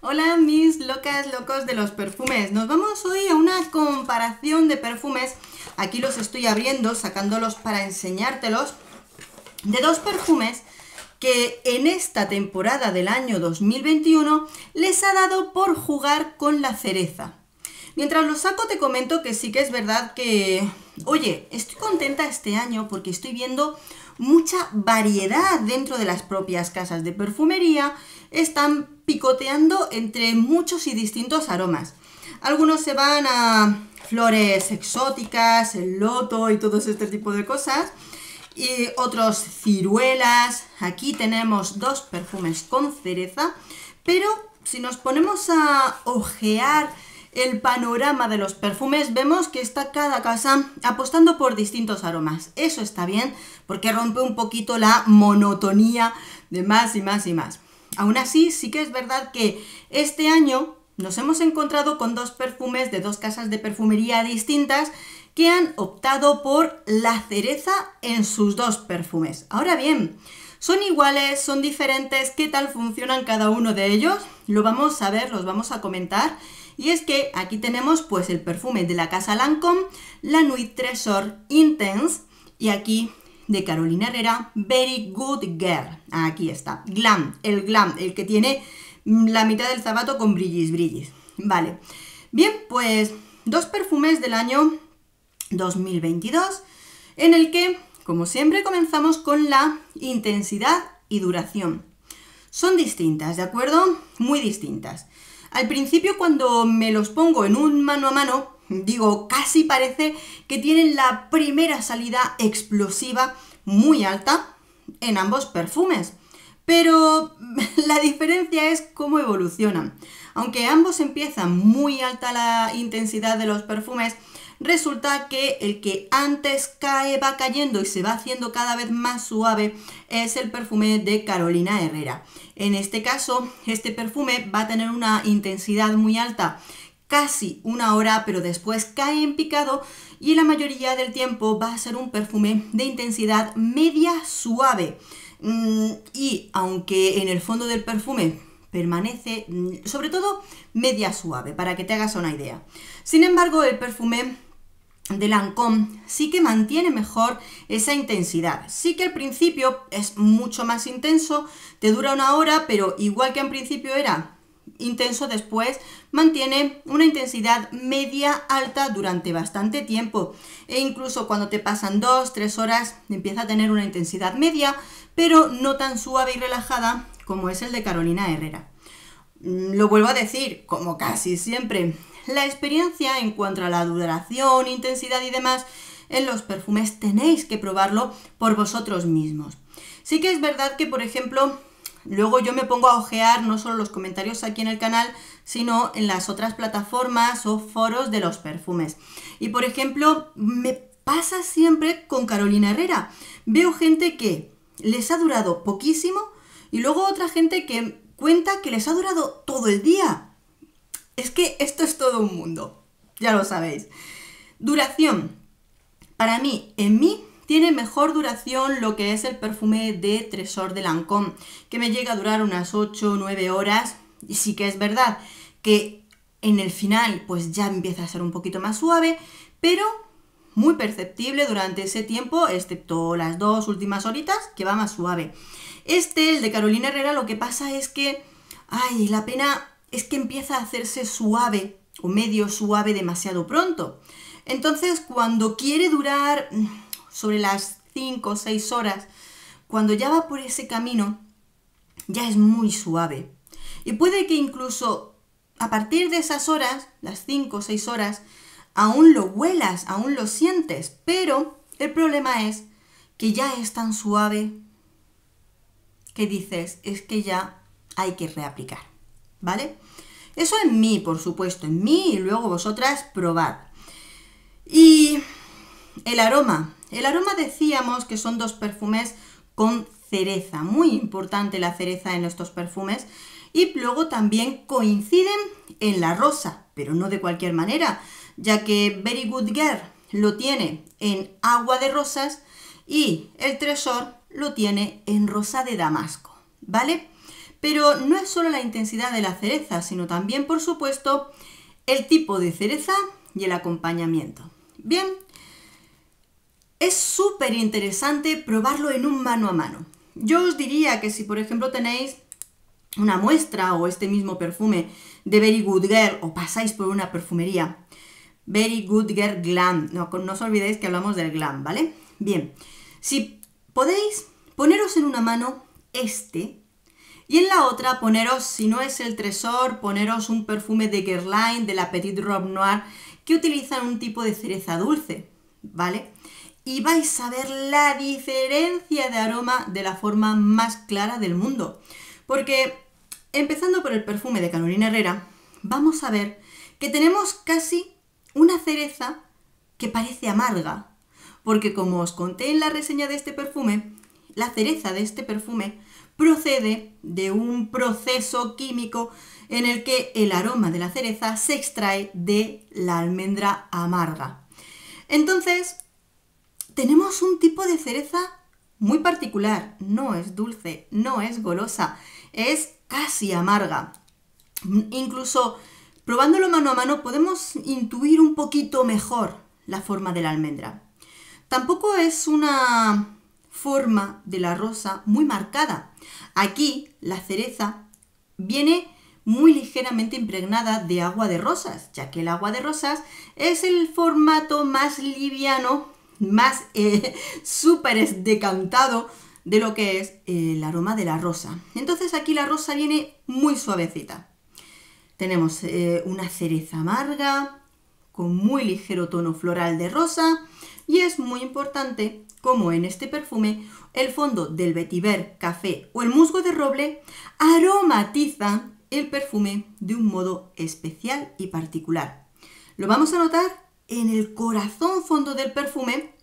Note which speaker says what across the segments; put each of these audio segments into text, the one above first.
Speaker 1: Hola mis locas, locos de los perfumes. Nos vamos hoy a una comparación de perfumes. Aquí los estoy abriendo, sacándolos para enseñártelos. De dos perfumes que en esta temporada del año 2021 les ha dado por jugar con la cereza. Mientras los saco te comento que sí que es verdad que, oye, estoy contenta este año porque estoy viendo mucha variedad dentro de las propias casas de perfumería. Están picoteando entre muchos y distintos aromas. Algunos se van a flores exóticas, el loto y todo este tipo de cosas. Y otros ciruelas. Aquí tenemos dos perfumes con cereza, pero si nos ponemos a ojear el panorama de los perfumes, vemos que está cada casa apostando por distintos aromas. Eso está bien porque rompe un poquito la monotonía de más y más y más. Aún así, sí que es verdad que este año nos hemos encontrado con dos perfumes de dos casas de perfumería distintas que han optado por la cereza en sus dos perfumes. Ahora bien, ¿son iguales? ¿Son diferentes? ¿Qué tal funcionan cada uno de ellos? Lo vamos a ver, los vamos a comentar. Y es que aquí tenemos pues el perfume de la casa Lancôme, la Nuit Trésor Intense, y aquí de Carolina Herrera, Very Good Girl. Aquí está, Glam, el que tiene la mitad del zapato con brillis, brillis. Vale, bien, pues dos perfumes del año 2022, en el que, como siempre, comenzamos con la intensidad y duración. Son distintas, ¿de acuerdo? Muy distintas. Al principio, cuando me los pongo en un mano a mano, digo, casi parece que tienen la primera salida explosiva muy alta en ambos perfumes. Pero la diferencia es cómo evolucionan. Aunque ambos empiezan muy alta la intensidad de los perfumes, resulta que el que antes cae va cayendo y se va haciendo cada vez más suave es el perfume de Carolina Herrera. En este caso, este perfume va a tener una intensidad muy alta, casi una hora, pero después cae en picado y la mayoría del tiempo va a ser un perfume de intensidad media suave. Y aunque en el fondo del perfume permanece, sobre todo, media suave, para que te hagas una idea. Sin embargo, el perfume de Lancôme sí que mantiene mejor esa intensidad. Sí que al principio es mucho más intenso, te dura una hora, pero igual que al principio era intenso, después mantiene una intensidad media alta durante bastante tiempo. E incluso cuando te pasan 2-3 horas, empieza a tener una intensidad media, pero no tan suave y relajada como es el de Carolina Herrera. Lo vuelvo a decir, como casi siempre, la experiencia en cuanto a la duración, intensidad y demás en los perfumes tenéis que probarlo por vosotros mismos. Sí que es verdad que, por ejemplo, luego yo me pongo a ojear no solo los comentarios aquí en el canal, sino en las otras plataformas o foros de los perfumes. Y, por ejemplo, me pasa siempre con Carolina Herrera. Veo gente que les ha durado poquísimo y luego otra gente que cuenta que les ha durado todo el día. Es que esto es todo un mundo, ya lo sabéis. Duración. Para mí, en mí, tiene mejor duración lo que es el perfume de Trésor de Lancôme, que me llega a durar unas 8 o 9 horas. Y sí que es verdad que en el final pues ya empieza a ser un poquito más suave, pero muy perceptible durante ese tiempo, excepto las 2 últimas horitas, que va más suave. El de Carolina Herrera, lo que pasa es que, ay, la pena es que empieza a hacerse suave o medio suave demasiado pronto. Entonces, cuando quiere durar sobre las 5 o 6 horas, cuando ya va por ese camino, ya es muy suave. Y puede que incluso a partir de esas horas, las 5 o 6 horas, aún lo huelas, aún lo sientes, pero el problema es que ya es tan suave que dices, es que ya hay que reaplicar, ¿vale? Eso en mí, por supuesto, en mí, y luego vosotras probad. Y el aroma. El aroma decíamos que son dos perfumes con cereza, muy importante la cereza en estos perfumes, y luego también coinciden en la rosa, pero no de cualquier manera, ya que Very Good Girl lo tiene en agua de rosas y el Trésor lo tiene en rosa de damasco, ¿vale? Pero no es solo la intensidad de la cereza, sino también, por supuesto, el tipo de cereza y el acompañamiento. Bien, es súper interesante probarlo en un mano a mano. Yo os diría que si, por ejemplo, tenéis una muestra o este mismo perfume de Very Good Girl o pasáis por una perfumería, Very Good Girl Glam, no os olvidéis que hablamos del glam, ¿vale? Bien, si podéis, poneros en una mano este y en la otra poneros, si no es el Tresor, poneros un perfume de Guerlain, de la Petite Robe Noire, que utilizan un tipo de cereza dulce, ¿vale? Y vais a ver la diferencia de aroma de la forma más clara del mundo. Porque, empezando por el perfume de Carolina Herrera, vamos a ver que tenemos casi una cereza que parece amarga. Porque como os conté en la reseña de este perfume, la cereza de este perfume procede de un proceso químico en el que el aroma de la cereza se extrae de la almendra amarga. Entonces, tenemos un tipo de cereza muy particular. No es dulce, no es golosa, es casi amarga. Incluso probándolo mano a mano podemos intuir un poquito mejor la forma de la almendra. Tampoco es una forma de la rosa muy marcada. Aquí la cereza viene muy ligeramente impregnada de agua de rosas, ya que el agua de rosas es el formato más liviano, más súper decantado de lo que es el aroma de la rosa. Entonces aquí la rosa viene muy suavecita. Tenemos una cereza amarga, con muy ligero tono floral de rosa, y es muy importante, como en este perfume, el fondo del vetiver, café o el musgo de roble aromatizan el perfume de un modo especial y particular. Lo vamos a notar en el corazón fondo del perfume,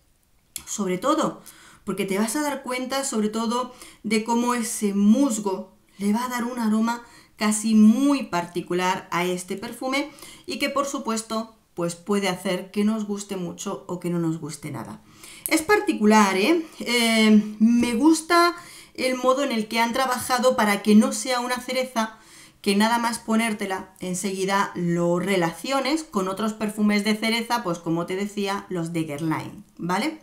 Speaker 1: sobre todo, porque te vas a dar cuenta sobre todo de cómo ese musgo le va a dar un aroma casi muy particular a este perfume y que por supuesto pues puede hacer que nos guste mucho o que no nos guste nada. Es particular, me gusta el modo en el que han trabajado para que no sea una cereza que nada más ponértela enseguida lo relaciones con otros perfumes de cereza, pues como te decía, los de Guerlain, ¿vale?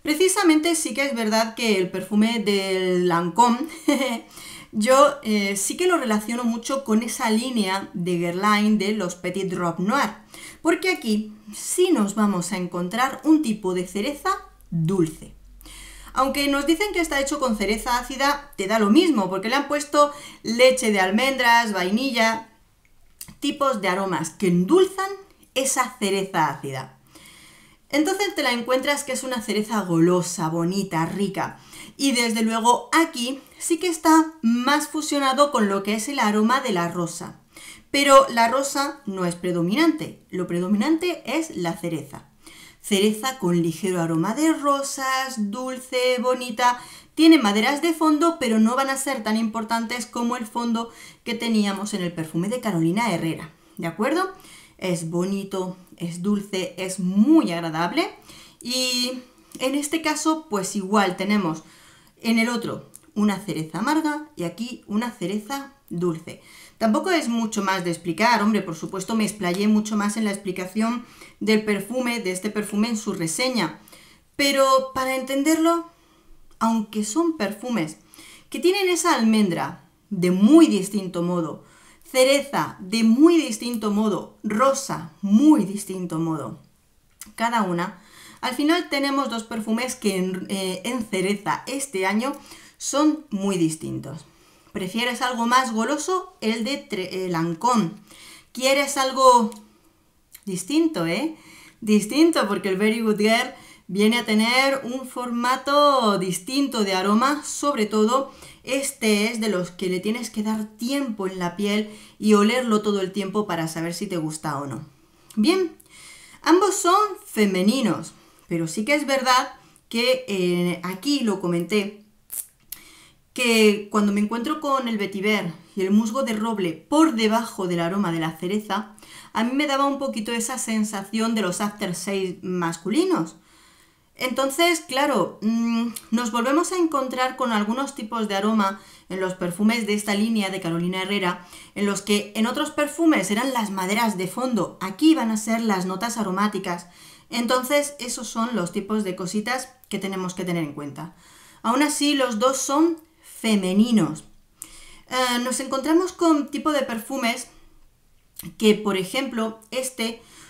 Speaker 1: Precisamente sí que es verdad que el perfume del Lancôme yo sí que lo relaciono mucho con esa línea de Guerlain de los Petite Robe Noire, porque aquí sí nos vamos a encontrar un tipo de cereza dulce. Aunque nos dicen que está hecho con cereza ácida, te da lo mismo, porque le han puesto leche de almendras, vainilla, tipos de aromas que endulzan esa cereza ácida. Entonces te la encuentras que es una cereza golosa, bonita, rica. Y desde luego aquí sí que está más fusionado con lo que es el aroma de la rosa. Pero la rosa no es predominante, lo predominante es la cereza. Cereza con ligero aroma de rosas, dulce, bonita. Tiene maderas de fondo, pero no van a ser tan importantes como el fondo que teníamos en el perfume de Carolina Herrera. ¿De acuerdo? Es bonito, es dulce, es muy agradable. Y en este caso, pues igual tenemos en el otro una cereza amarga y aquí una cereza dulce. Tampoco es mucho más de explicar, hombre, por supuesto me explayé mucho más en la explicación del perfume, de este perfume en su reseña. Pero para entenderlo, aunque son perfumes que tienen esa almendra de muy distinto modo, cereza de muy distinto modo, rosa muy distinto modo, cada una, al final tenemos dos perfumes que en cereza este año son muy distintos. ¿Prefieres algo más goloso? El de Lancôme. ¿Quieres algo distinto, Distinto, porque el Very Good Girl viene a tener un formato distinto de aroma, sobre todo este es de los que le tienes que dar tiempo en la piel y olerlo todo el tiempo para saber si te gusta o no. Bien, ambos son femeninos, pero sí que es verdad que aquí lo comenté, que cuando me encuentro con el vetiver y el musgo de roble por debajo del aroma de la cereza, a mí me daba un poquito esa sensación de los aftershave masculinos. Entonces, claro, nos volvemos a encontrar con algunos tipos de aroma en los perfumes de esta línea de Carolina Herrera, en los que en otros perfumes eran las maderas de fondo, aquí van a ser las notas aromáticas. Entonces, esos son los tipos de cositas que tenemos que tener en cuenta. Aún así, los dos son femeninos. Nos encontramos con tipo de perfumes que, por ejemplo,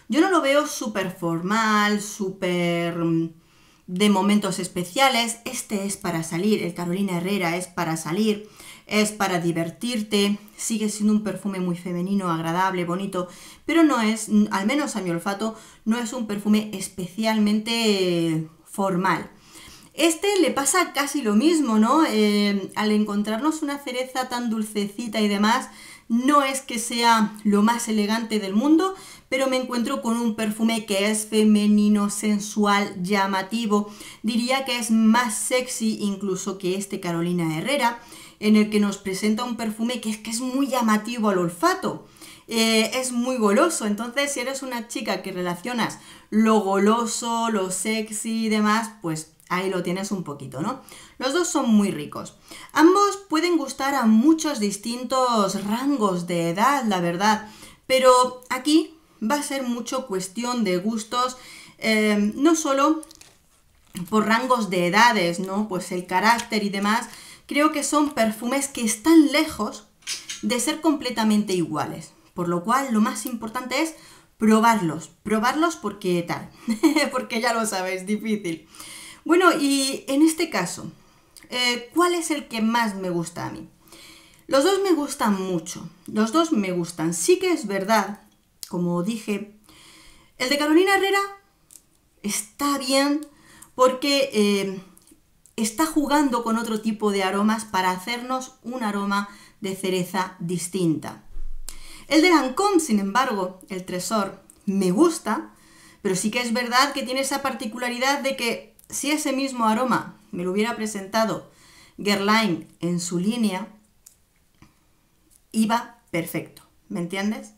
Speaker 1: yo no lo veo súper formal, súper de momentos especiales. Este es para salir, el Carolina Herrera es para salir, es para divertirte, sigue siendo un perfume muy femenino, agradable, bonito, pero no es, al menos a mi olfato, no es un perfume especialmente formal. Le pasa casi lo mismo, ¿no? Al encontrarnos una cereza tan dulcecita y demás, no es que sea lo más elegante del mundo, pero me encuentro con un perfume que es femenino, sensual, llamativo. Diría que es más sexy incluso que este Carolina Herrera, en el que nos presenta un perfume que es muy llamativo al olfato. Es muy goloso. Entonces, si eres una chica que relacionas lo goloso, lo sexy y demás, pues ahí lo tienes un poquito, ¿no? Los dos son muy ricos. Ambos pueden gustar a muchos distintos rangos de edad, la verdad, pero aquí va a ser mucho cuestión de gustos, no solo por rangos de edades, ¿no? Pues el carácter y demás. Creo que son perfumes que están lejos de ser completamente iguales, por lo cual lo más importante es probarlos porque tal, porque ya lo sabéis, difícil. Bueno, y en este caso, ¿cuál es el que más me gusta a mí? Los dos me gustan mucho, los dos me gustan. Sí que es verdad, como dije, el de Carolina Herrera está bien porque está jugando con otro tipo de aromas para hacernos un aroma de cereza distinta. El de Lancôme, sin embargo, el Trésor, me gusta, pero sí que es verdad que tiene esa particularidad de que si ese mismo aroma me lo hubiera presentado Guerlain en su línea, iba perfecto, ¿me entiendes?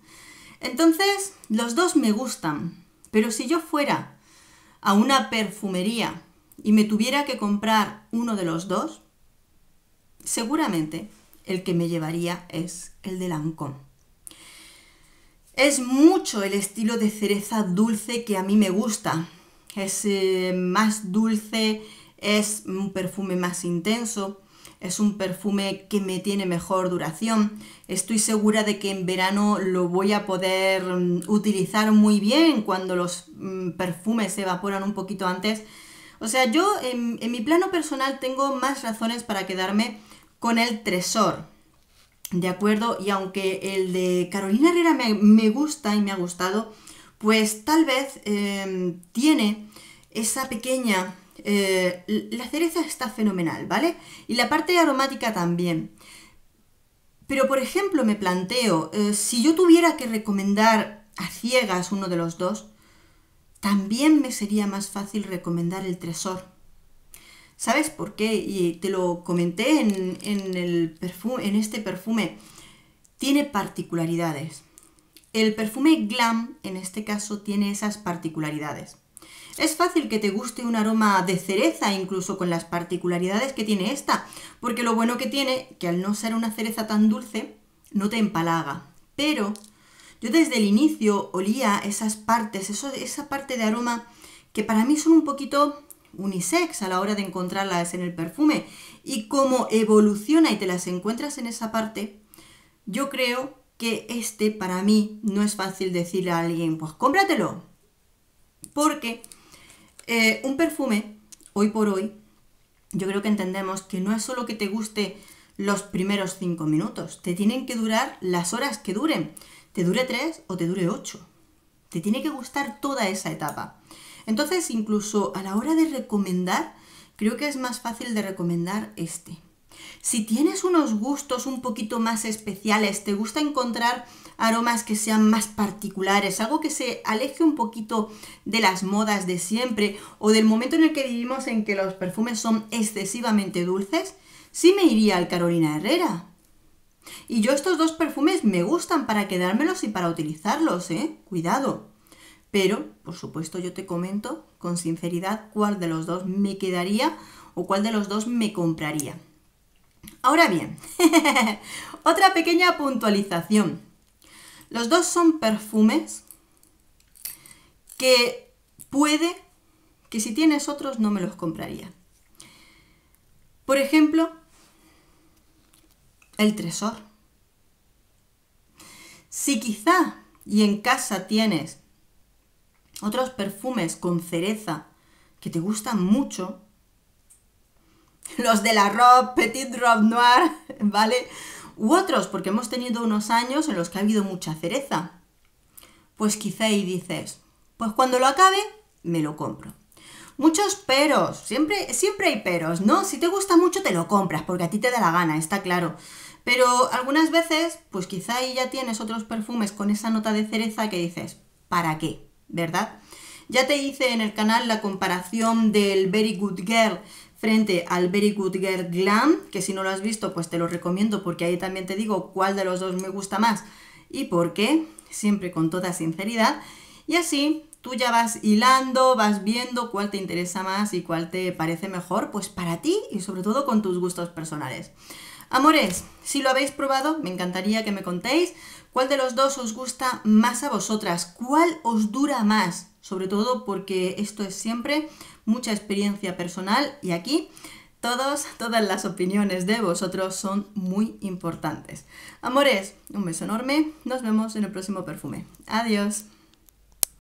Speaker 1: Entonces, los dos me gustan, pero si yo fuera a una perfumería y me tuviera que comprar uno de los dos, seguramente el que me llevaría es el de Lancôme. Es mucho el estilo de cereza dulce que a mí me gusta. Es más dulce, es un perfume más intenso, es un perfume que me tiene mejor duración. Estoy segura de que en verano lo voy a poder utilizar muy bien cuando los perfumes se evaporan un poquito antes. O sea, yo en mi plano personal tengo más razones para quedarme con el Trésor, ¿de acuerdo? Y aunque el de Carolina Herrera me gusta y me ha gustado, pues tal vez tiene esa pequeña... la cereza está fenomenal, ¿vale? Y la parte aromática también. Pero, por ejemplo, me planteo, si yo tuviera que recomendar a ciegas uno de los dos, también me sería más fácil recomendar el Trésor. ¿Sabes por qué? Y te lo comenté en este perfume. Tiene particularidades. El perfume Glam, en este caso, tiene esas particularidades. Es fácil que te guste un aroma de cereza, incluso con las particularidades que tiene esta, porque lo bueno que tiene, que al no ser una cereza tan dulce, no te empalaga. Pero yo desde el inicio olía esas partes, esa parte de aroma que para mí son un poquito unisex a la hora de encontrarlas en el perfume. Y como evoluciona y te las encuentras en esa parte, yo creo que para mí no es fácil decirle a alguien, pues cómpratelo. Porque un perfume, hoy por hoy, yo creo que entendemos que no es solo que te guste los primeros 5 minutos, te tienen que durar las horas que duren, te dure 3 o te dure 8. Te tiene que gustar toda esa etapa. Entonces, incluso a la hora de recomendar, creo que es más fácil de recomendar este. Si tienes unos gustos un poquito más especiales, te gusta encontrar aromas que sean más particulares, algo que se aleje un poquito de las modas de siempre o del momento en el que vivimos en que los perfumes son excesivamente dulces, sí me iría al Carolina Herrera. Y yo estos dos perfumes me gustan para quedármelos y para utilizarlos, cuidado. pero por supuesto yo te comento con sinceridad cuál de los dos me quedaría o cuál de los dos me compraría. Ahora bien, otra pequeña puntualización. Los dos son perfumes que puede que si tienes otros no me los compraría. Por ejemplo, el Tresor. Si quizá y en casa tienes otros perfumes con cereza que te gustan mucho, los de la Robe, Petit Robe Noir, ¿vale? U otros, porque hemos tenido unos años en los que ha habido mucha cereza, pues quizá y dices, pues cuando lo acabe, me lo compro. Muchos peros, siempre hay peros, ¿no? Si te gusta mucho te lo compras, porque a ti te da la gana, está claro. Pero algunas veces, pues quizá ahí ya tienes otros perfumes con esa nota de cereza que dices, ¿para qué? ¿Verdad? Ya te hice en el canal la comparación del Very Good Girl frente al Very Good Girl Glam, que si no lo has visto, pues te lo recomiendo porque ahí también te digo cuál de los dos me gusta más y por qué, siempre con toda sinceridad. Y así tú ya vas hilando, vas viendo cuál te interesa más y cuál te parece mejor, pues para ti y sobre todo con tus gustos personales. Amores, si lo habéis probado, me encantaría que me contéis cuál de los dos os gusta más a vosotras, cuál os dura más, sobre todo porque esto es siempre mucha experiencia personal y aquí todas las opiniones de vosotros son muy importantes. Amores, un beso enorme, nos vemos en el próximo perfume. Adiós.